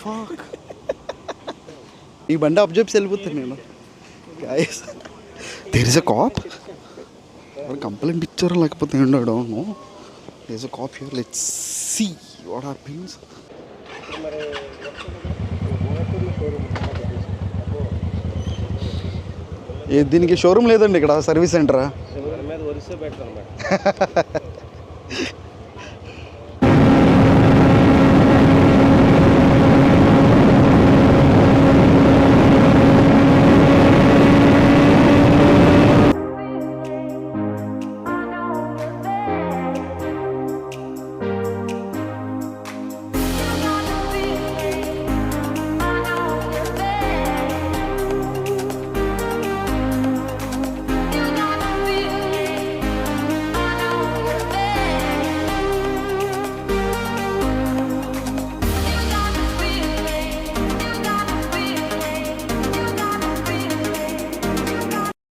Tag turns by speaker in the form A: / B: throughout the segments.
A: Fuck ఈ బండి up చెప్పి వెళ్ళిపోతాను నేను. Guys there is a cop. Complaint ఇచ్చారో లేకపోతే ఏంటో I don't know. There is a cop here. Let's see what happens. దీనికి షోరూమ్ లేదండి ఇక్కడ, సర్వీస్ సెంటరా?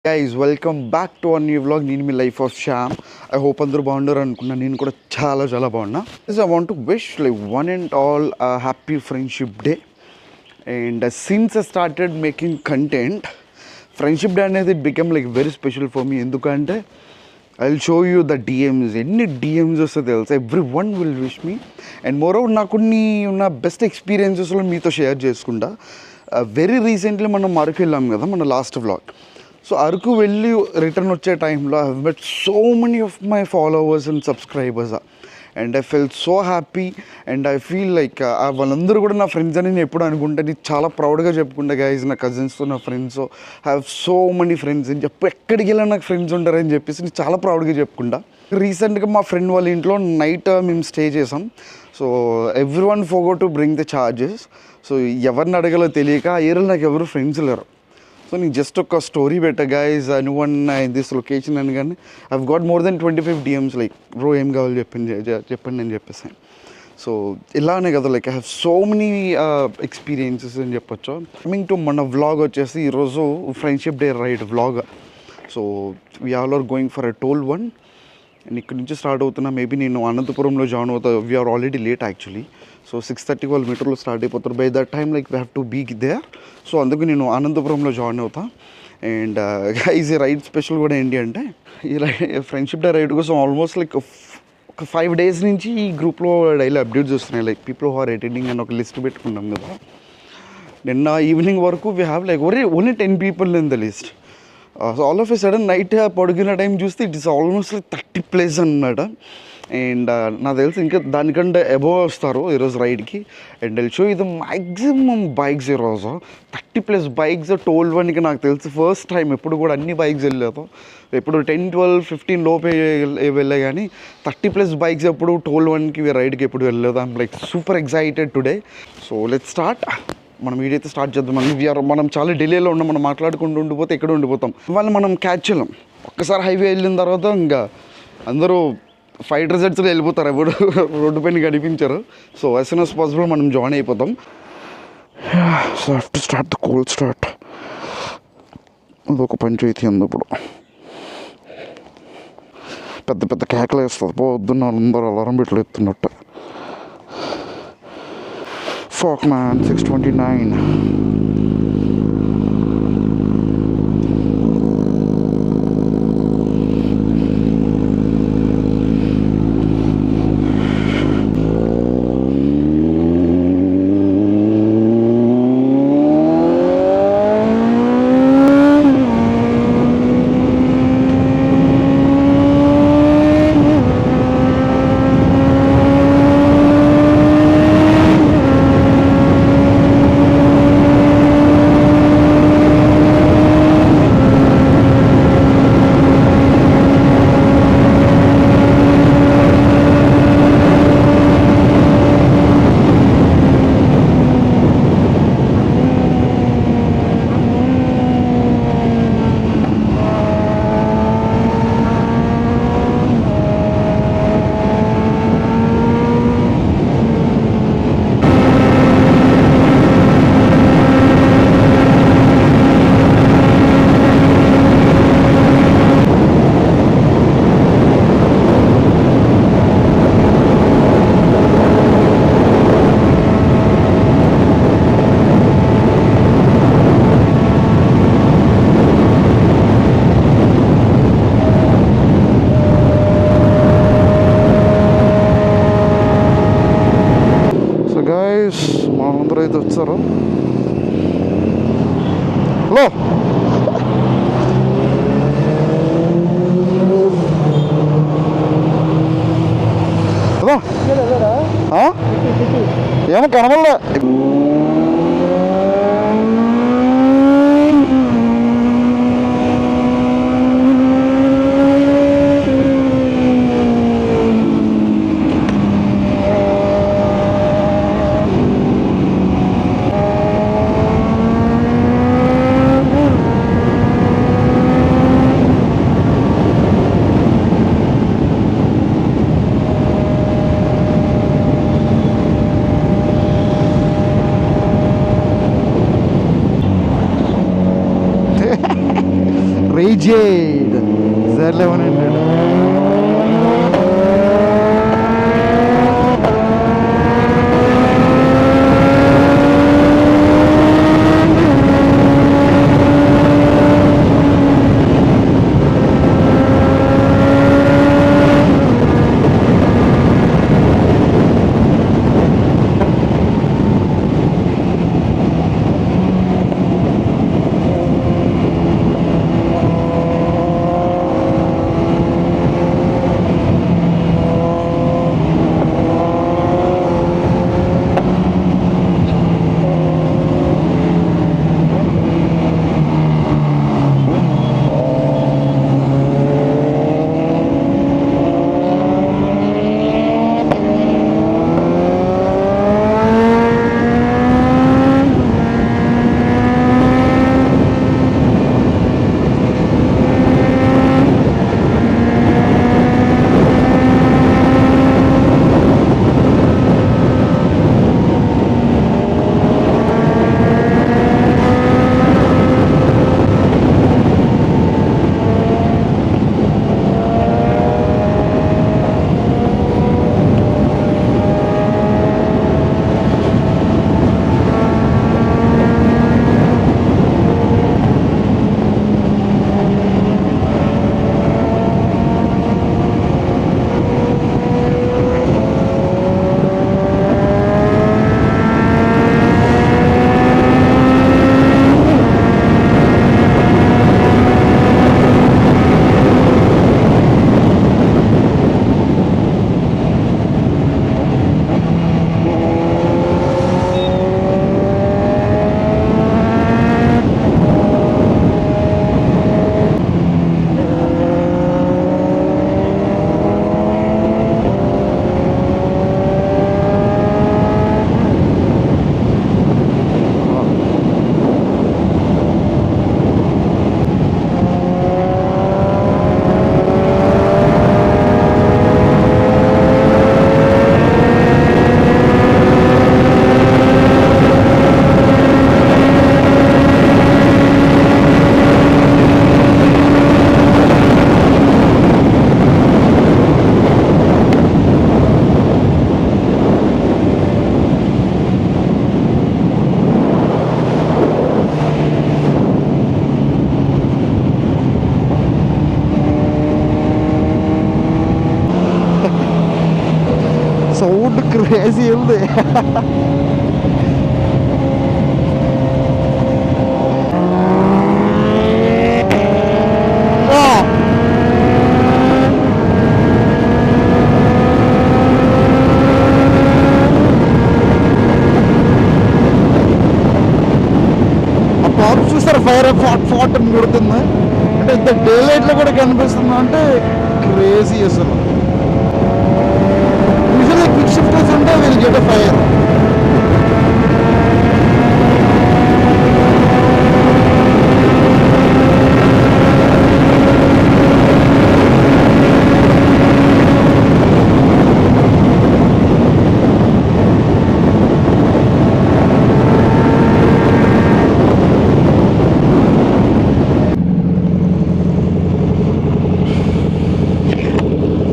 A: Guys welcome back to our new vlog. నేను మీ life of Shyam. I hope అందరూ బాగుండారు అనుకున్నా. నేను కూడా చాలా చాలా బాగున్నా. I want to wish like one and all happy friendship day. And since I started making content, friendship day అనేది it become like very special for me. ఎందుకంటే I will show you the DMs. ఎన్ని DMs వస్తే తెలుసా, everyone will wish me. And moreover నాకు ఉన్న best ఎక్స్పీరియన్సెస్లో మీతో share చేసుకుంటా. Very recently మనం అరకు వెళ్ళాం కదా మన లాస్ట్ వ్లాగ్. సో అరకు వెళ్ళి రిటర్న్ వచ్చే టైంలో I have met so many of my followers and subscribers. And I fell so happy. And I feel like వాళ్ళందరూ కూడా నా ఫ్రెండ్స్ అని నేను ఎప్పుడు అనుకుంటా. నేను చాలా ప్రౌడ్గా చెప్పుకుంటా గైజ్, నా కజిన్స్తో నా friends. I have so many friends అని చెప్పి ఎక్కడికి వెళ్ళినా నాకు ఫ్రెండ్స్ ఉంటారని చెప్పేసి నేను చాలా ప్రౌడ్గా చెప్పుకుంటా. రీసెంట్గా మా ఫ్రెండ్ వాళ్ళ ఇంట్లో నైట్ మేము స్టే చేసాం. So every one ఫోగో to bring the charges. So ఎవరిని అడగాలో తెలియక ఆ ఏరియాలో నాకు ఎవరు ఫ్రెండ్స్ లేరు. సో నేను జస్ట్ ఒక స్టోరీ పెట్టా guys, anyone in this location అని. కానీ I've got more than 25 DMs like bro ఏం కావాలి చెప్పండి అని చెప్పేసి. సో ఇలానే కదా like I have so many experiences అని చెప్పొచ్చు. కమింగ్ టు మన వ్లాగ్ వచ్చేసి ఈరోజు friendship day ride vlog. So we all are going for a toll one. And ఇక్కడ నుంచి స్టార్ట్ అవుతున్నా. మేబీ నేను అనంతపురంలో జాయిన్ అవుతా. We're already late actually. So 6:30 వాళ్ళు మీటర్లో స్టార్ట్ అయిపోతారు. By that time like we have to be there. So అందుకు నేను అనంతపురంలో జాయిన్ అవుతా. అండ్ ఈ రైడ్ స్పెషల్ కూడా ఏంటి అంటే, ఈ ఫ్రెండ్షిప్ డే రైడ్ కోసం ఆల్మోస్ట్ లైక్ ఒక 5 days నుంచి ఈ గ్రూప్లో డైలీ అప్డేట్స్ వస్తున్నాయి. Like people who are attending అని ఒక లిస్ట్ పెట్టుకున్నాం కదా. నిన్న ఈవినింగ్ వరకు we have like only 10 people in the list. So all of a sudden night పడుకున్న టైం చూస్తే ఇట్ ఈస్ ఆల్మోస్ట్ లైక్ 30+ అన్నమాట. అండ్ నాకు తెలిసి ఇంకా దానికంటే అబోవ్ వస్తారు ఈరోజు రైడ్కి. అండ్ ఐల్ షో ఇది మ్యాక్సిమం బైక్స్ ఈరోజు 30+ బైక్స్ టోల్ వన్కి. నాకు తెలిసి ఫస్ట్ టైం. ఎప్పుడు కూడా అన్ని బైక్స్ వెళ్ళలేదు, ఎప్పుడు 10, 12, 15 లోపే వెళ్ళే. కానీ 30+ బైక్స్ ఎప్పుడు టోల్ వన్కి రైడ్కి ఎప్పుడు వెళ్ళలేదు. I'm like super excited today. So let's start. మనం వీడైతే స్టార్ట్ చేద్దాం. మనం చాలా డిలేలో ఉన్నాం. మనం మాట్లాడుకుంటూ ఉండిపోతే ఎక్కడ ఉండిపోతాం. వాళ్ళు మనం క్యాచ్ చేయలేం. ఒక్కసారి హైవే వెళ్ళిన తర్వాత ఇంకా అందరూ ఫైట్ రిజల్ట్స్లో వెళ్ళిపోతారు. ఎవరు రోడ్డు పైన కనిపించారు. So as soon as possible మనం జాయిన్ అయిపోతాం. So have to start the cold start. అదొక పంచాయతీ ఉంది ఇప్పుడు. పెద్ద పెద్ద కేకలు వేస్తుంది. పొద్దున్న అందరూ అలారం పెట్లు ఎత్తున్నట్టు. Fuck man, 6:29. మా అందరూ అయితే వచ్చారు. హలో ఏమో కనబడలే. Raged Z1100. సౌండ్ క్రేజీ ఉంది. చూసారు ఫైర్ ఫాట్ ఫాట్ అని కొడుతుంది అంటే ఇంత డే లైట్లో కూడా కనిపిస్తుంది అంటే క్రేజీ అసలు. యూజువల్లీ క్విక్ షిఫ్టర్స్ ఉంటే will get a fire.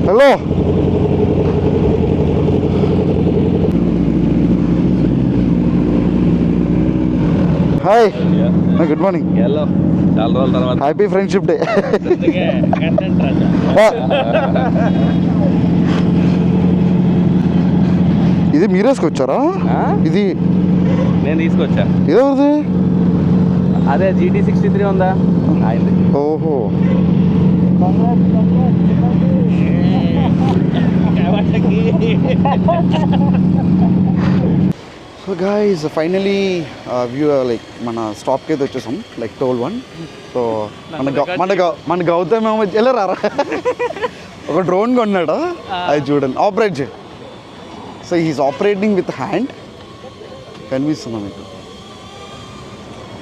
A: Hello hi good morning.
B: చాలా రోజుల తర్వాత
A: హ్యాపీ ఫ్రెండ్షిప్ డే. ఇది మీరు వేసుకొచ్చారా? ఇది
B: నేను తీసుకొచ్చా.
A: ఇదేది?
B: అదే GT63 ఉందా అయింది.
A: ఓహో, so guys finally view like మన స్టాప్కి అయితే వచ్చేసాం, లైక్ టోల్ 1. సో మన గౌతమ్ ఏమో వెళ్ళరారా ఒక డ్రోన్ కొన్నాడు, అది చూడండి ఆపరేట్ చేయి. So he's operating with hand, కనిపిస్తుందా మీకు?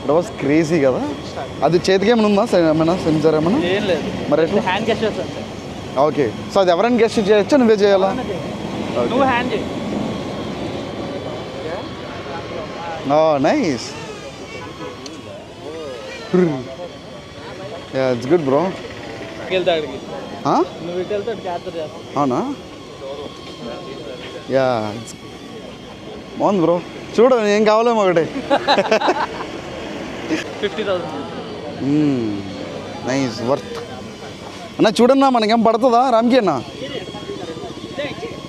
A: ఇట్ వాస్ క్రేజీ కదా. అది చేతికి ఏమైనా ఉందా, ఏమైనా సెన్సర్ ఏమైనా? మరి ఎట్లా?
C: హ్యాండ్ గెస్చర్స్ అంతే.
A: ఓకే, సో అది ఎవరైనా గెస్ట్ చేయొచ్చా, నువ్వే చేయాలా?
C: నువ్వు హ్యాండ్ చేయి.
A: Nice, it's good bro.
C: వెళ్తాడు నువ్వు ఇటు వెళ్తాడు క్యాప్చర్ చేస్తావు.
A: అవునా? యా, బాగుంది బ్రో. చూడు ఏం కావాలేమో ఒకటి.
C: 50,000.
A: నైస్, వర్త్ అన్న. చూడన్నా మనకేం పడుతుందా రామ్కి అన్న?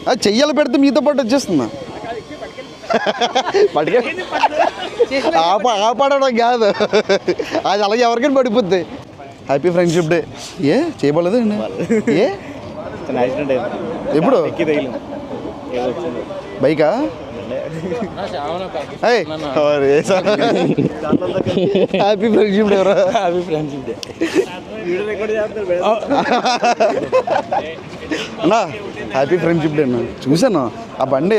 A: అది చెయ్యాలి పెడితే మీతో పాటు వచ్చేస్తుందా? పట్టుకే ఆపడడం కాదు, అది అలాగే ఎవరికైనా పడిపోద్ది. Happy friendship day. ఏ చేయబడలేదు అండి? ఏ ఎప్పుడు? బైకా? Happy friendship day.
C: Happy friendship day.
A: అన్నా హ్యాపీ ఫ్రెండ్షిప్ డే అన్న. చూసాను ఆ బండి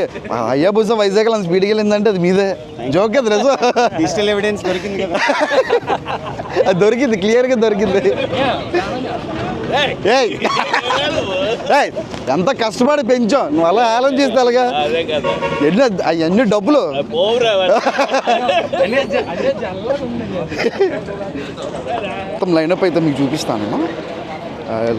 A: అయ్యా బుజ్జ వైజాగ్ అంత స్పీడ్కి వెళ్ళిందంటే అది మీదే. జోక్ కదా రేసు.
C: డిజిటల్ ఎవిడెన్స్ దొరికింది కదా.
A: అది దొరికింది, క్లియర్గా దొరికింది. ఏయ్ ఎంత కష్టపడి పెంచాం, నువ్వు అలా ఆలోచిస్తే అలాగా అవన్నీ డబ్బులు. మొత్తం లైనప్ అయితే మీకు చూపిస్తాను.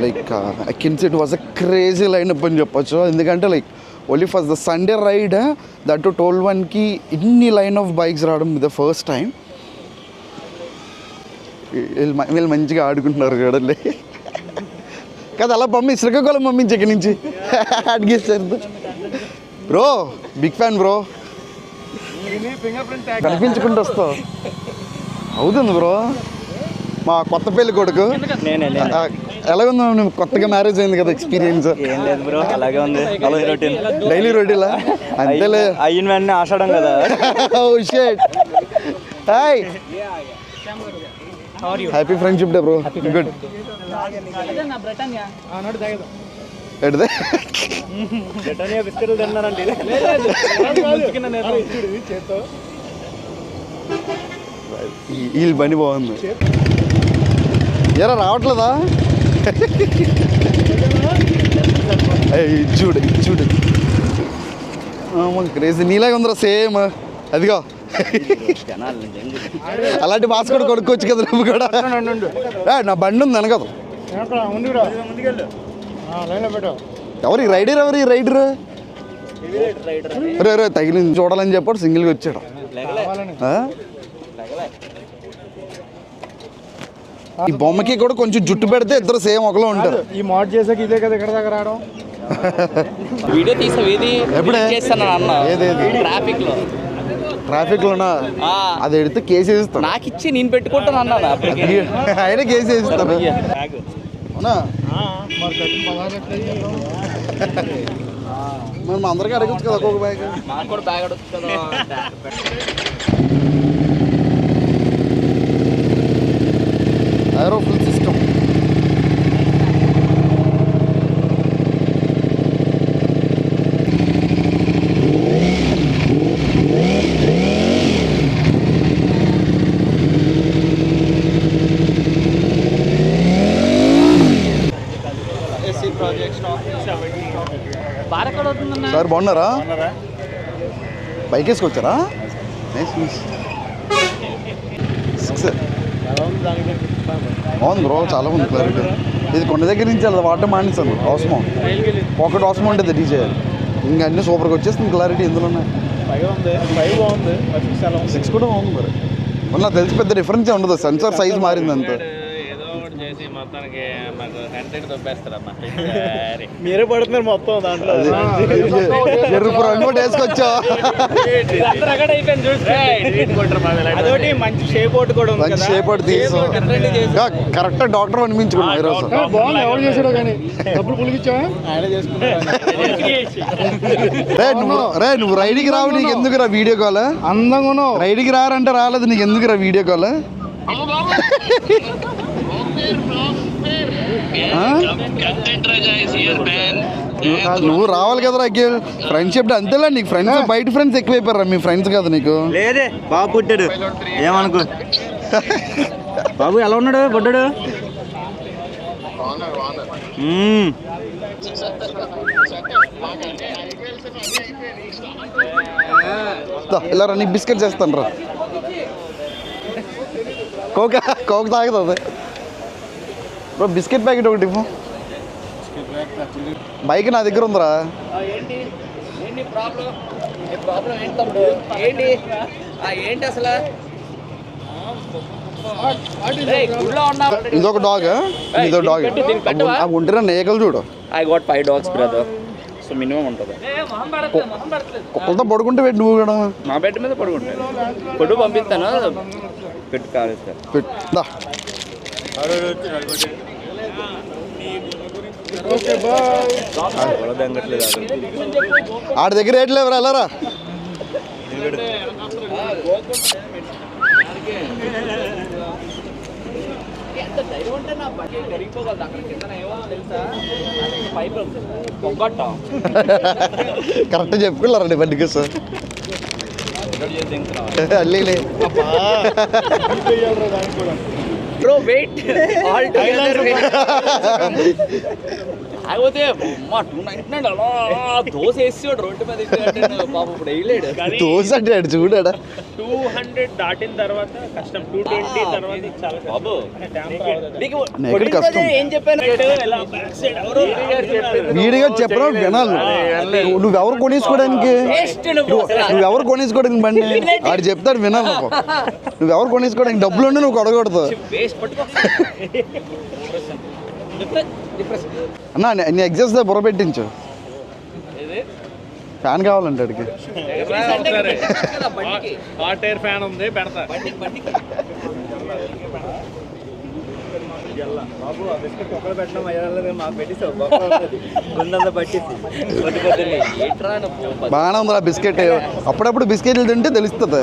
A: Like I can say it was a crazy lineup అని చెప్పొచ్చు. ఎందుకంటే like only first the Sunday ride that to toll 1కి ఇన్ని లైన్ ఆఫ్ బైక్స్ రావడం ఇది ఫస్ట్ టైం. వీళ్ళు మంచిగా ఆడుకుంటున్నారు చూడండి. కదా అలా శ్రీకాకుళం పంపించి ఇక్కడి నుంచి అడిగేస్తారు. బ్రో బిగ్ ఫ్యాన్ బ్రో, కనిపించుకుంటూ వస్తావు. అవుతుంది బ్రో. మా కొత్త పెళ్లి కొడుకు. ఎలాగుంది నువ్వు కొత్తగా మ్యారేజ్ అయింది కదా, ఎక్స్పీరియన్స్?
B: ఏం లేదు బ్రో, అలాగే ఉంది.
A: డైలీ రొటీలా? అంతేలే,
B: అయిన వెంటనే ఆషాఢం కదా.
A: Hi, happy friendship day bro. Good. ఎడితే
B: బిస్కెట్లు తిన్నారండి.
A: వీళ్ళు బండి బాగుంది. ఎరా రావట్లేదా? చూడు చూడు, క్రేజీ నీలాగా ఉందిరా సేమ్. అదిగో అలాంటి బాస్ కూడా కొనుక్కోవచ్చు కదా నువ్వు కూడా. నా బండి ఉంది అనగదు. ఎవరు ఈ రైడర్? ఎవరు ఈ రైడర్? రే తగిలింది చూడాలని చెప్పాడు, సింగిల్గా వచ్చాడు. ఈ బొమ్మకి కూడా కొంచెం జుట్టు పెడితే ఇద్దరు సేమ్ ఒకలో ఉంటారు.
C: ఈ మోడ్ చేసాక ఇదే కదా ఇక్కడ దాకా రావడం. వీడియో తీసావేది
A: ఎప్పుడే
C: చేస్తాను అన్న?
A: ఏదేది? ట్రాఫిక్ లోనా? అది ఎడితే కేసు వేస్తాను.
C: నాకు ఇచ్చి నేను పెట్టుకుంటాను అన్నా.
A: ఆయన కేసు వేస్తాను. అవునా? మరి మా అందరికీ అడగచ్చు కదా ఒక్కొక్క బ్యాగ్.
C: మాకు కూడా బ్యాగ్ అడగచ్చు కదా.
A: ఏరోఫుల్ సిస్టమ్. సార్ బాగున్నారా? బైక్ వేసుకొచ్చారా? బాగుంది బ్రో, చాలా ఉంది క్లారిటీ. ఇది కొండ దగ్గర నుంచి అలా వాటర్ మానేసాను. అవసరం ఒకటి అవసరం ఉంటుంది డీజే. ఇంకా అన్నీ సూపర్గా వచ్చేస్తుంది క్లారిటీ. ఇందులో 6 కూడా బాగుంది మరి. నాకు తెలిసి పెద్ద డిఫరెన్స్ ఉండదు, సెన్సార్ సైజ్ మారింది అంతే.
C: చేసి మొత్తానికి మాకు కంటెంట్ దొబ్బేస్తారమ్మా.
B: మీరే పడుతున్నారు మొత్తం దాంట్లో.
A: ఎరుపు రంగు కూడా వేసుకొచ్చా.
B: అదొకటి మంచి షేప్ అవుట్ కూడా ఉంది
A: మంచి
B: కదా.
A: షేప్ అవుట్ తీసు కరెక్ట్ డాక్టర్ అనిపించుకున్నా ఈరోజు.
C: బాగుంది, ఎవరు చేసాడో కానీ డబ్బులు పులిగిచ్చా
B: ఆయన చేసుకున్నారు.
A: నువ్వు రైడ్కి రావు, నీకు ఎందుకురా వీడియో కాల్?
C: అందంగా
A: రైడ్కి రారంటే రాలేదు, నీకు ఎందుకురా వీడియో కాల్? నువ్వు రావాలి కదరా అఖిల్. ఫ్రెండ్షిప్ అంతేలే నీకు. ఫ్రెండ్స్ బయట ఫ్రెండ్స్ ఎక్కువైపోయారా? మీ ఫ్రెండ్స్ కదా నీకు?
B: లేదే బాబు పుట్టాడు, ఏమనుకో. బాబు ఎలా ఉన్నాడు పుట్టాడు?
A: ఇలా రా, నీకు బిస్కెట్ చేస్తాను రా. కోక్ తాగుతుంది బ్రో. బిస్కెట్ ప్యాకెట్ ఒకటి ఇవ్వు. బైక్ నా దగ్గర ఉందిరా.
D: ఏంటి అసలు
A: ఇదొక డాగ్, ఇదొక డాగ్. అవి ఉంటేరా నేకలు చూడు.
D: I got 5 dogs brother, so minimum ఉంటుంది.
A: కుక్కలతో పడుకుంటే పెట్టి నువ్వు కూడా
D: మా బెడ్ మీద పడుకుంటాను. పొడు పంపిస్తాను, పెట్టు కాలేస్తారు.
A: పెట్టా. ఆడి దగ్గర రేట్లు ఎవరు వెళ్ళరా? కరెక్ట్ చెప్పుకోలేరండి బండికి సార్. అల్లీ
D: బ్రో వెయిట్ ఆల్ టుగెదర్ అయిపోతే మా 299 అలా దోశ వేసాడు రోడ్డు మీద. పాపం ఇప్పుడు వేయలేడు.
A: దోశ అంటే చూడాడా.
C: 200 దాటిన తర్వాత కష్టం, 220 తర్వాత చాలా
D: బాబు
A: నేకలు కష్టం.
D: ఏం చెప్పాను?
A: వీడిగా చెప్పరా వినాలి. నువ్వెవరు కొనేసుకోవడానికి, నువ్వెవరు కొనేసుకోవడానికి బండి ఆడు చెప్తాడు వినాలి. నువ్వెవరు కొనేసుకోవడానికి డబ్బులు ఉండి నువ్వు కొడకూడదు అన్నా. నీ ఎగ్జామ్స్ బుర్ర పెట్టించు. ఫ్యాన్ కావాలంటే అడిగి.
C: హాట్ ఎయిర్ ఫ్యాన్ ఉంది, పెడతా.
B: బాబు ఆ బిస్కెట్ ఒక్కలు పెట్టడం అయ్యాలి, మాకు పెట్టిస్తావు. గుండంతా పట్టింది పొద్దు పొద్దున్నే.
A: బాగానే ఉందిరా బిస్కెట్. అప్పుడప్పుడు బిస్కెట్లు తింటే తెలుస్తుంది.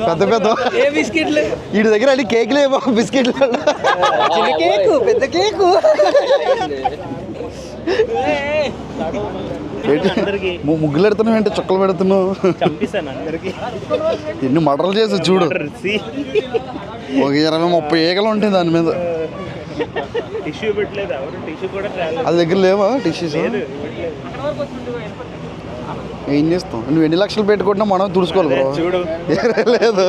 A: పెద్ద పెద్ద వీడి దగ్గర అన్ని కేకులు ఏమో బిస్కెట్లు.
D: పెద్ద కేకు
A: ముగ్గులు పెడుతున్నావు ఏంటి? చుక్కలు పెడుతున్నావు. ఎన్ని మటర్లు చేసి చూడు. ఒక 20-30 ఏకలు ఉంటాయి దాని మీద.
C: టిష్యూ పెట్టలేదు, ఎవరు టిష్యూ కూడా
A: అది దగ్గర లేవా టిష్యూస్? ఏం చేస్తాం? నువ్వు ఎన్ని లక్షలు పెట్టుకుంటున్నా మనం తుడుచుకోవాలి బ్రో.
C: చూడు
A: లేదు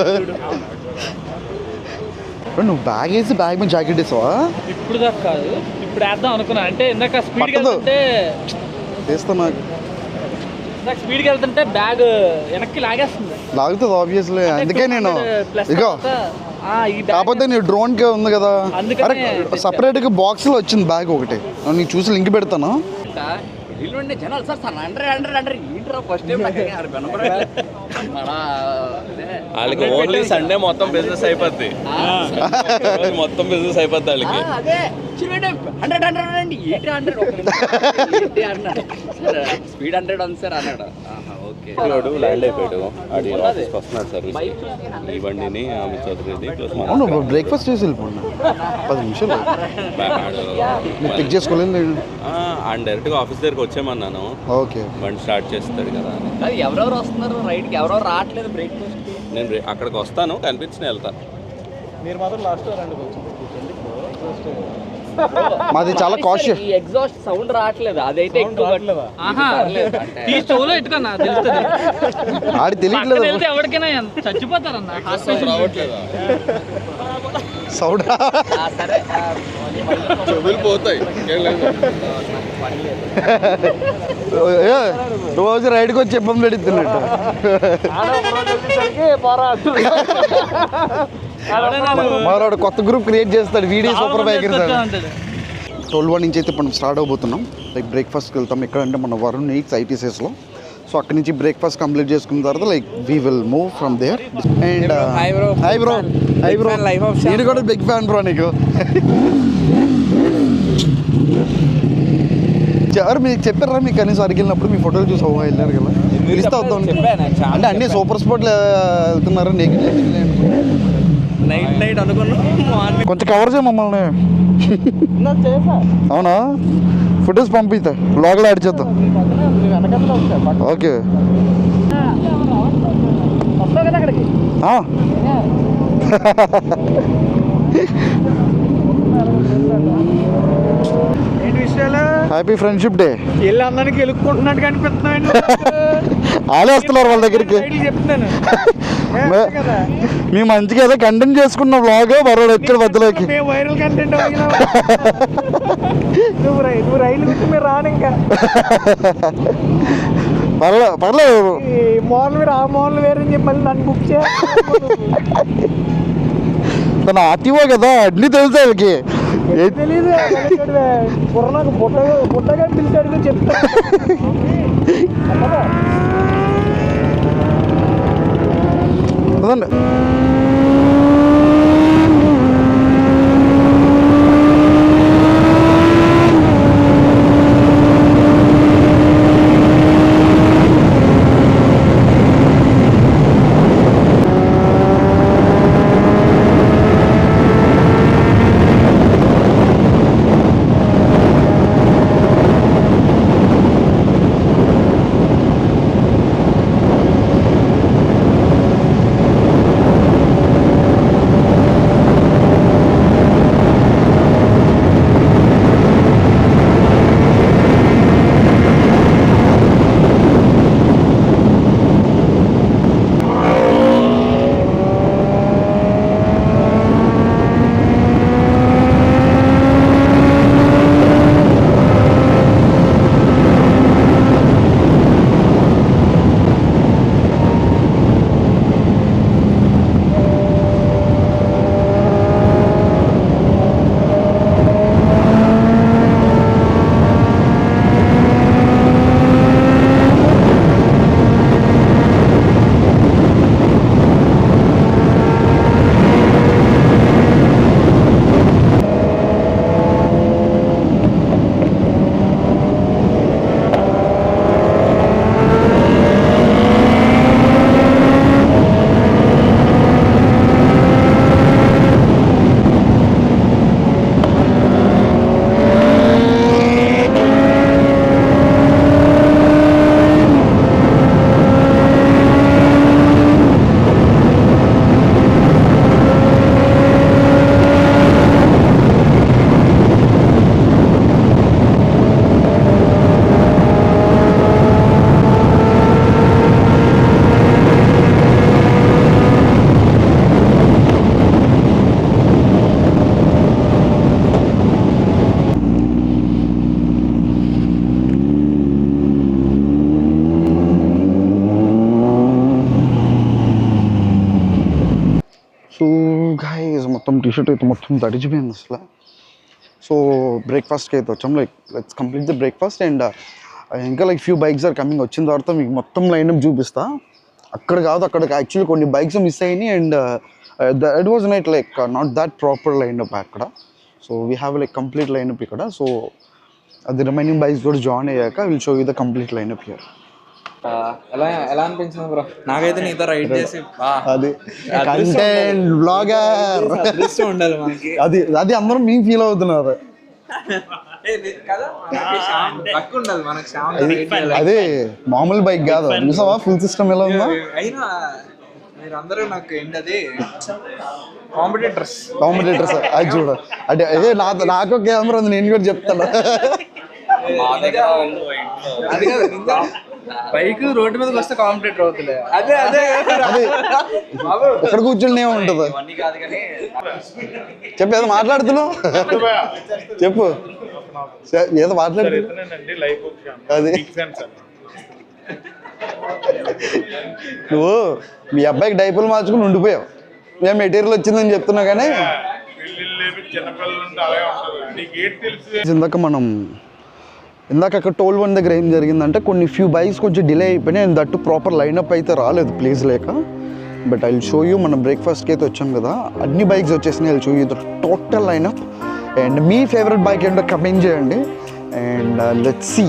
A: నువ్వు బ్యాగ్ వేసి బ్యాగ్ మీద జాకెట్ వేసావా?
C: ఇప్పుడు దాకా కాదు, ఇప్పుడు వేద్దాం అనుకున్నా. అంటే ఇందాక స్పీడ్కి
A: పట్టదు.
C: వెళ్తుంటే
A: వేస్తా నాకు.
C: ఇందాక స్పీడ్కి వెళ్తుంటే బ్యాగ్ వెనక్కి లాగేస్తుంది.
A: లాగుతుంది ఆబ్వియస్లీ. అందుకే నేను
C: ప్లస్
A: ఇగో
C: ఈ
A: కాకపోతే నీ డ్రోన్కి ఉంది కదా,
C: అందుకనే
A: అరే సపరేట్గా బాక్స్లో వచ్చింది బ్యాగ్ ఒకటి. నీకు చూసి లింక్ పెడతాను.
D: ఇల్లు ఉండే జనాలు సార్ 100 ఏంట్రా ఫస్ట్ టైం
B: వాళ్ళకి ఓన్లీ సండే మొత్తం బిజినెస్ అయిపోద్ది. మొత్తం బిజినెస్ అయిపోద్ది వాళ్ళకి.
D: అదే 100 అండి. ఏంటి 100 అన్నాడు. స్పీడ్ 100 ఉంది సార్ అన్నాడు. ఓకే
B: ల్యాండ్ అయిపోయాడు. ఆడి ఆఫీస్కి వస్తున్నాడు సర్వీస్. ఈ బండిని ఆమె చదువుతుంది ప్లస్
A: అవును బ్రేక్ఫాస్ట్ చేసి వెళ్ళిపోయినా 10 నిమిషాలు పిక్ చేసుకోలేదు.
B: ఆయన డైరెక్ట్గా ఆఫీస్ దగ్గరికి వచ్చేయమన్నాను.
A: ఓకే
B: బండి స్టార్ట్ చేస్తాడు కదా అని.
D: అది ఎవరెవరు వస్తున్నారు రైడ్కి, ఎవరెవరు రావట్లేదు బ్రేక్ఫాస్ట్.
B: నేను అక్కడికి వస్తాను, కనిపించిన వెళ్తాను.
C: మీరు మాత్రం లాస్ట్ రండి.
A: మాది చాలా కాషియస్.
D: ఈ ఎగ్జాస్ట్ సౌండ్ రావట్లేదు, అదైతే ఎక్కువ
C: చెవులో ఎట్టుకన్నా తెలుస్తుంది.
A: ఆడి తెలియట్లేదు.
C: ఎవరికైనా చచ్చిపోతారన్న.
B: రావట్లేదా?
A: సౌండ్
D: సరే
B: చెవులు పోతాయి
A: రోజు రైడ్కి వచ్చి ఇబ్బంది పెడుతున్నట్టు. మనోడు కొత్త గ్రూప్ క్రియేట్ చేస్తాడు, వీడియో సూపర్ బైక్ 12 నుంచి అయితే మనం స్టార్ట్ అవబోతున్నాం. లైక్ బ్రేక్ఫాస్ట్కి వెళ్తాం. ఎక్కడంటే మన వరుణ్ ఈట్స్ ఐటీసీఎస్లో. సో అక్కడి నుంచి బ్రేక్ఫాస్ట్ కంప్లీట్ చేసుకున్న తర్వాత like we will move from there. And hi bro నేను కూడా బిగ్ ఫ్యాన్ బ్రో నీకు. ఎవరు మీకు చెప్పారా మీకు కనీసం అడిగి వెళ్ళినప్పుడు మీ ఫోటోలు చూసి వెళ్ళారు కదా పిలిస్తే వద్దాం అంటే అన్నీ సూపర్ స్పాట్లు వెళ్తున్నారు. నీకు
C: నైట్ అనుకున్నాం
A: కొంచెం కవర్ చేయ మమ్మల్ని. అవునా ఫొటోస్ పంపిస్తా బ్లాగ్లో యాడ్ చేద్దాం. Okay happy friendship day.
C: వెళ్ళి అందరికి ఎలుక్కుంటున్నట్టు కనిపిస్తున్నాయండి.
A: వాళ్ళే వస్తున్నారు వాళ్ళ దగ్గరికి.
C: చెప్తున్నాను
A: మేము మంచిగా ఏదో కంటెంట్ చేసుకున్న బ్లాగ్ మరో వచ్చాడు మధ్యలోకి.
C: వైరల్ కంటెంట్ నువ్వు రైలు గురించి మీరు రాను ఇంకా
A: పర్లేదు
C: మోడల్ వేరు ఆ మోడల్ వేరు అని చెప్పి మళ్ళీ నన్ను బుక్ చేయాలి.
A: తన ఆర్టీఓ కదా అన్నీ తెలుసు వాళ్ళకి.
C: తెలీదు నాకు బుట్టగా పిలిచాడు చెప్తా.
A: అదండి సో గైస్ మొత్తం టీషర్ట్ అయితే మొత్తం తడిచిపోయింది అసలు. సో బ్రేక్ఫాస్ట్కి అయితే వచ్చాం. Like let's complete the breakfast and ఇంకా like few bikes are coming. వచ్చిన తర్వాత మీకు మొత్తం లైనప్ చూపిస్తా. అక్కడ కాదు అక్కడికి యాక్చువల్లీ కొన్ని బైక్స్ మిస్ అయినాయి and it was night like not that proper lineup అక్కడ. So we have like complete lineup ఇక్కడ. సో అది రిమైనింగ్ బైక్స్ కూడా జాయిన్ అయ్యాక will show you the complete lineup here.
C: ఎలా అనిపించింది బ్రో? నాకైతే నీతో రైడ్ చేసి
A: అది కంటెంట్ బ్లాగర్
C: ఉండాలి మనకి.
A: అది అందరం మేము ఫీల్ అవుతున్నారు. అదే మామూలు బైక్ కాదు చూసావా ఫుల్ సిస్టమ్ ఎలా ఉందా.
C: అయినా మీరందరూ నాకు ఏంటది కాంపిటేటర్స్
A: అది చూడ అంటే అదే నాకు కెమెరా ఉంది నేను కూడా చెప్తాను.
C: బైక్ రోడ్డు మీదకి వస్తే కాంపిటేటర్ అవుతులే.
A: అదే ఇక్కడ కూర్చుని ఏముంటుంది చెప్పు ఏదో మాట్లాడుతున్నావు చెప్పు ఏదో మాట్లాడుతు అది నువ్వు మీ అబ్బాయికి డైపులు మార్చుకుని ఉండిపోయావు మేము మెటీరియల్ వచ్చిందని చెప్తున్నావు కానీ ఇందాక అక్కడ టోల్ వన్ దగ్గర ఏం జరిగిందంటే కొన్ని ఫ్యూ బైక్స్ కొంచెం డిలే అయిపోయినాయి అండ్ దట్టు ప్రాపర్ లైనప్ అయితే రాలేదు ప్లేస్ లేక but I will show you మనం బ్రేక్ఫాస్ట్కి అయితే వచ్చాం కదా అన్ని బైక్స్ వచ్చేసినాయి I will show you the total lineup and మీ ఫేవరెట్ బైక్ ఏంటో కమెంట్ చేయండి and let's see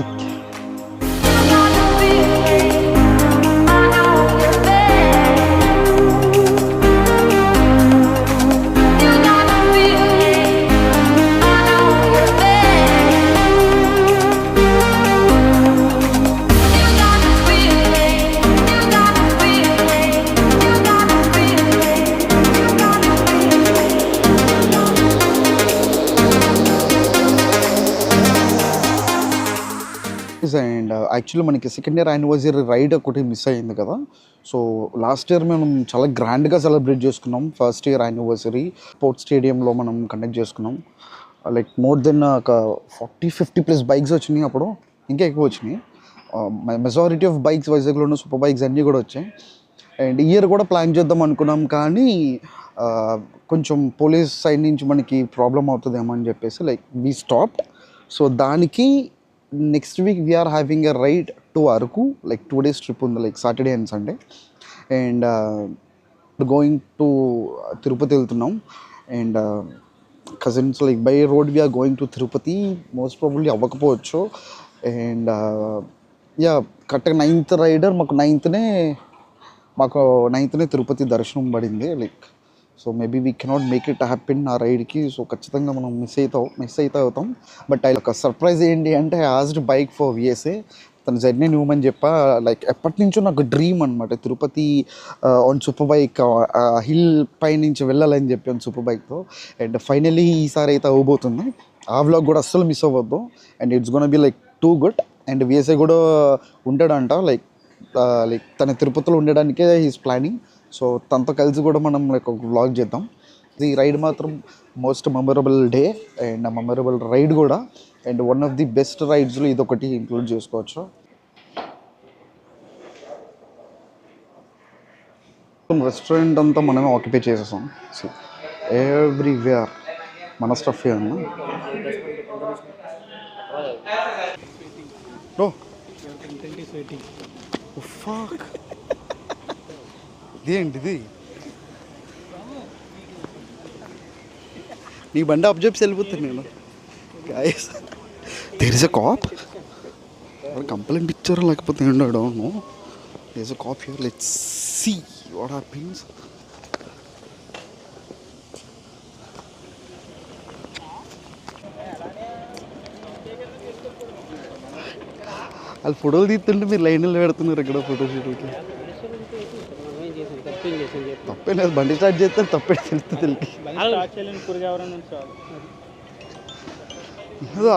A: and actually మనకి సెకండ్ ఇయర్ యానివర్సరీ రైడ్ ఒకటి మిస్ అయ్యింది కదా సో లాస్ట్ ఇయర్ మనం చాలా గ్రాండ్గా సెలబ్రేట్ చేసుకున్నాం ఫస్ట్ ఇయర్ యానివర్సరీ స్పోర్ట్స్ స్టేడియంలో మనం కండక్ట్ చేసుకున్నాం లైక్ మోర్ దెన్ ఒక 40-50+ బైక్స్ వచ్చినాయి అప్పుడు ఇంకా ఎక్కువ వచ్చినాయి మెజారిటీ ఆఫ్ బైక్స్ వైజాగ్లో ఉన్న సూపర్ బైక్స్ అన్నీ కూడా వచ్చాయి అండ్ ఈ ఇయర్ కూడా ప్లాన్ చేద్దాం అనుకున్నాం కానీ కొంచెం పోలీస్ సైడ్ నుంచి మనకి ప్రాబ్లం అవుతుందేమో అని చెప్పేసి లైక్ వీ స్టాప్డ్ సో దానికి next week we are having a ride to Araku like 2 days trip ఉంది like Saturday and Sunday and going to Tirupati వెళ్తున్నాం and cousins like by road we are going to Tirupati most probably అవ్వకపోవచ్చు and yeah కరెక్ట్గా 9th rider మాకు 9th Tirupati దర్శనం పడింది like so maybe we cannot make it happen ఆ రైడ్కి so ఖచ్చితంగా మనం మిస్ అయితే అవుతాం బట్ ఒక సర్ప్రైజ్ ఏంటి అంటే ఆస్డ్ బైక్ ఫర్ విఎస్ఏ తను జర్నీ న్యూమని చెప్పా లైక్ ఎప్పటి నుంచో నాకు డ్రీమ్ అనమాట Tirupati on super bike hill పై నుంచి వెళ్ళాలని చెప్పి ఆన్ సూపర్ బైక్తో అండ్ ఫైనలీ ఈసారి అయితే అవ్వబోతుంది ఆ వ్లాగ్ కూడా అస్సలు మిస్ అవ్వద్దు and it's gonna be like too good and VSA కూడా ఉంటాడంట లైక్ తన తిరుపతిలో ఉండడానికే హీస్ ప్లానింగ్ సో తనతో కలిసి కూడా మనం లైక్ ఒక వ్లాగ్ చేద్దాం ఈ రైడ్ మాత్రం most memorable day and memorable ride కూడా and one of the best రైడ్స్లో ఇదొకటి ఇంక్లూడ్ చేసుకోవచ్చు రెస్టారెంట్ అంతా మనమే ఆక్యుపై చేసేసాం సో ఎవ్రీవేర్ మన స్టఫ్ అన్నా ఇదేంటిది నీ బండి ఆఫ్ చెప్పి వెళ్ళిపోతాను నేను there is a cop complaint ఇచ్చారో లేకపోతే ఏంటో I don't know there is a cop here let's see what happens వాళ్ళు ఫోటోలు తీస్తుంటే మీరు లైన్లో పెడుతున్నారు ఇక్కడ ఫోటోషూట్కి తప్పే లేదు బండి స్టార్ట్ చేస్తే తప్పే తెలుస్తుంది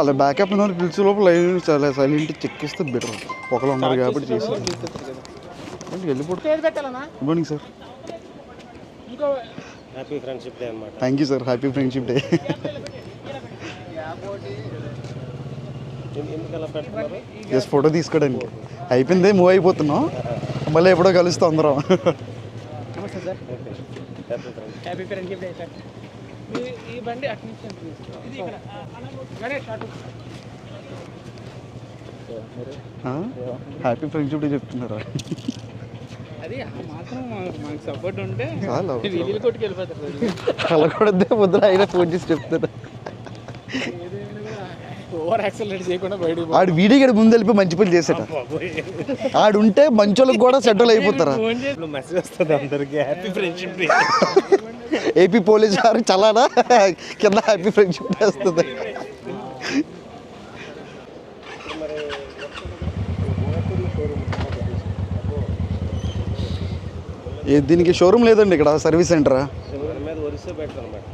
A: అలా బ్యాకప్ ఉన్న పిలిచి లోపల లైన్ చాలా సైలెంట్ చెక్ ఇస్తే బెటర్ ఒకళ్ళు ఉన్నారు కాబట్టి చేసి వెళ్ళిపోతుంది morning sir
E: happy friendship day అన్నమాట
A: thank you sir happy friendship day just photo తీసుకోవడానికి అయిపోయింది మూవ్ అయిపోతున్నాం మళ్ళీ ఎప్పుడో కలుస్తాం అందరం
C: హ్యాపీ ఫ్రెండ్షిప్ డే సార్ ఈ బండి
A: హ్యాపీ ఫ్రెండ్షిప్ డే చెప్తున్నారా
C: అది మాత్రం మనకు సపోర్ట్ ఉంటే
A: చాలా
C: వీళ్ళు కొట్టుకు వెళ్ళిపోతారు
A: అలా కూడా పొద్దున అయినా ఫోన్ చేసి చెప్తారు
C: ఓవర్ యాక్సిలరేట్ చేయకుండా బయట
A: ఆడు వీడియో ముందు వెళ్ళిపోయి మంచి పని చేసేట ఆడుంటే మంచోళ్ళకి కూడా సెటిల్ అయిపోతారా
E: మెసేజ్ వస్తుంది అందరికి happy friendship day
A: AP police గారు చలానా కింద హ్యాపీ ఫ్రెండ్షిప్ డే వస్తుంది దీనికి షోరూమ్ లేదండి ఇక్కడ సర్వీస్ సెంటరా
E: మీద ఒరిస్సా బెటర్ అన్నమాట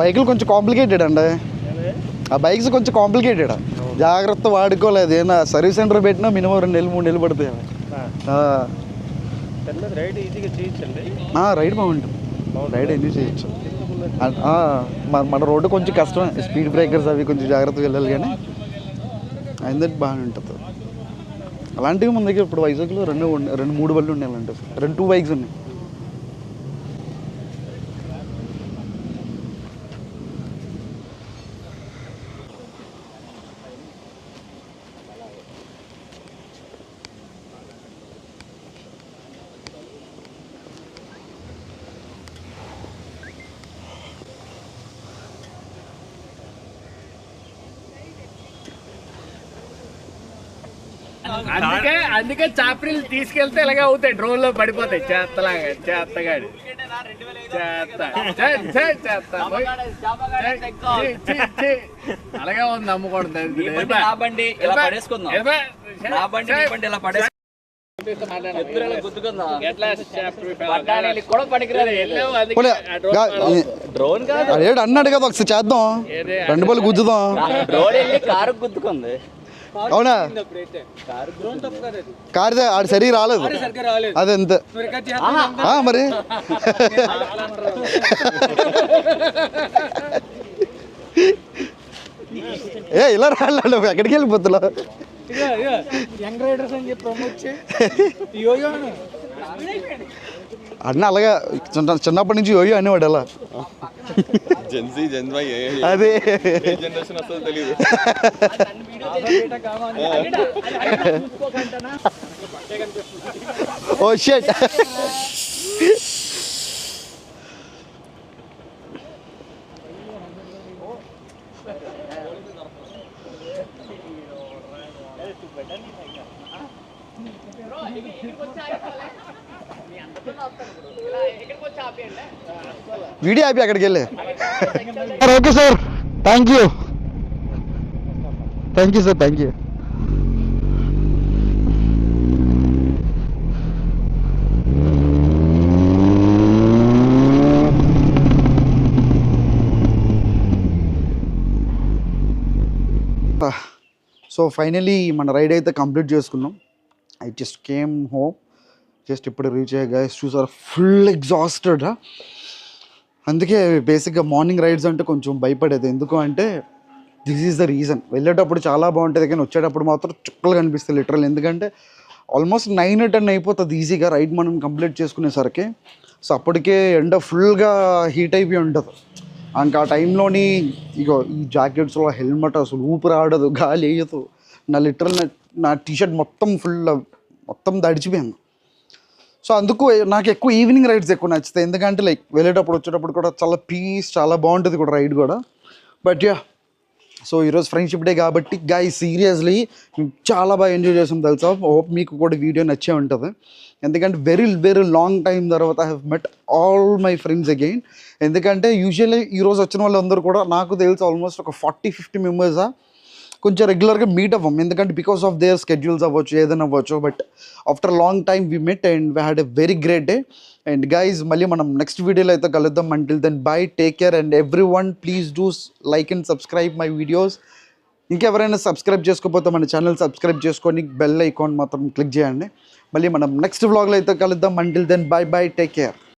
A: బైకులు కొంచెం కాంప్లికేటెడ్ అండి, ఆ బైక్స్ కొంచెం కాంప్లికేటెడ్, జాగ్రత్త వాడుకోలేదు. ఏనా సర్వీస్ సెంటర్ పెట్టినా మినిమం 2 నెలలు 3 నెలలు పడుతుంది.
E: దాని మీద రైడ్ ఈజీగా చేయొచ్చండి.
A: రైడ్ బాగుంటుంది, రైడ్ ఎంజాయ్ చేయొచ్చు. మన రోడ్డు కొంచెం కష్టం, స్పీడ్ బ్రేకర్స్ అవి కొంచెం జాగ్రత్తగా వెళ్ళాలి, కానీ అయిందంటే బాగానే ఉంటుంది. అలాంటివి మన దగ్గర ఇప్పుడు వైజాగ్లో 2-3 బళ్ళు ఉన్నాయి, అలాంటి 2 బైక్స్ ఉన్నాయి.
C: అందుకే చాప్రీలు తీసుకెళ్తే ఇలాగే అవుతాయి, డ్రోన్ లో పడిపోతాయి. చేత్తలాగా చేత్తగాడు అలాగే ఉంది, నమ్మకూడదు.
D: నా బండి ఇలా పడేసుకుందాం, నా బండి నీ బండి ఇలా పడేసుకుందాం, కూడా పనికిరాదు. డ్రోన్ కాదు,
A: అదేడు అన్నాడు కదా, ఒకసారి చేద్దాం, 2 బళ్ళు గుద్దుదాం.
D: డ్రోన్ వెళ్ళి కారు గుద్దుకుంది.
A: అవునా, కారు ఆడు సరిగా రాలేదు, అదే అంతే మరి. ఇలా రాళ్ళు ఎక్కడికి వెళ్ళిపోతున్నా,
C: యంగ్ రైడర్స్ అని చెప్పి ప్రమోట్
A: అన్న అలాగా చిన్నప్పటి నుంచి యోయో అనేవాడు. అలా అదే ఓ షిట్. వీడియో ఆపి అక్కడికి వెళ్ళి. Okay sir, thank you sir, thank you. So finally మన రైడ్ అయితే కంప్లీట్ చేసుకున్నాం. I just came home, just ఇప్పుడు రీచ్ అయ్యా. గైస్ చూసారు, ఫుల్ ఎగ్జాస్టెడ్. అందుకే బేసిక్గా మార్నింగ్ రైడ్స్ అంటే కొంచెం భయపడేది, ఎందుకు అంటే దిస్ ఈజ్ ద రీజన్. వెళ్ళేటప్పుడు చాలా బాగుంటుంది, కానీ వచ్చేటప్పుడు మాత్రం చుక్కలు కనిపిస్తాయి లిటరల్. ఎందుకంటే ఆల్మోస్ట్ 9-10 అయిపోతుంది ఈజీగా రైడ్ మనం కంప్లీట్ చేసుకునేసరికి. సో అప్పటికే ఎండ ఫుల్గా హీట్ అయిపోయి ఉంటుంది. ఇంకా ఆ టైంలోని ఇగో ఈ జాకెట్స్లో హెల్మెట్ అసలు ఊపిరి ఆడదు, గాలి వేయదు. నా లిటరల్ నా టీషర్ట్ మొత్తం దడిచిపోయాను. సో అందుకు నాకు ఎక్కువ ఈవినింగ్ రైడ్స్ ఎక్కువ నచ్చుతాయి, ఎందుకంటే లైక్ వెళ్ళేటప్పుడు వచ్చేటప్పుడు కూడా చాలా పీస్, చాలా బాగుంటుంది కూడా రైడ్ కూడా. బట్ యా, సో ఈరోజు ఫ్రెండ్షిప్ డే కాబట్టి గైస్ సీరియస్లీ చాలా బాగా ఎంజాయ్ చేసాం తెలుసా. హోప్ మీకు కూడా వీడియో నచ్చే ఉంటుంది, ఎందుకంటే వెరీ వెరీ లాంగ్ టైం తర్వాత I have met all my friends again. ఎందుకంటే యూజువల్లీ ఈరోజు వచ్చిన వాళ్ళందరూ కూడా నాకు తెలుసు ఆల్మోస్ట్ ఒక 40-50 మెంబర్సా కొంచెం రెగ్యులర్గా మీట్ అవ్వం, ఎందుకంటే బికాస్ ఆఫ్ దేర్ స్కెడ్యూల్స్ అవ్వచ్చు, ఏదైనా అవ్వచ్చు. But after long time we met and we had a very great day. And guys మళ్ళీ మనం నెక్స్ట్ వీడియోలో అయితే కలుద్దాం. Until then bye, take care, and everyone please do like and subscribe my videos. ఇంకెవరైనా subscribe చేసుకోకపోతే మన channel subscribe చేసుకొని bell icon మాత్రం క్లిక్ చేయండి. మళ్ళీ మనం నెక్స్ట్ వ్లాగ్లో అయితే కలుద్దాం. Until then bye, take care.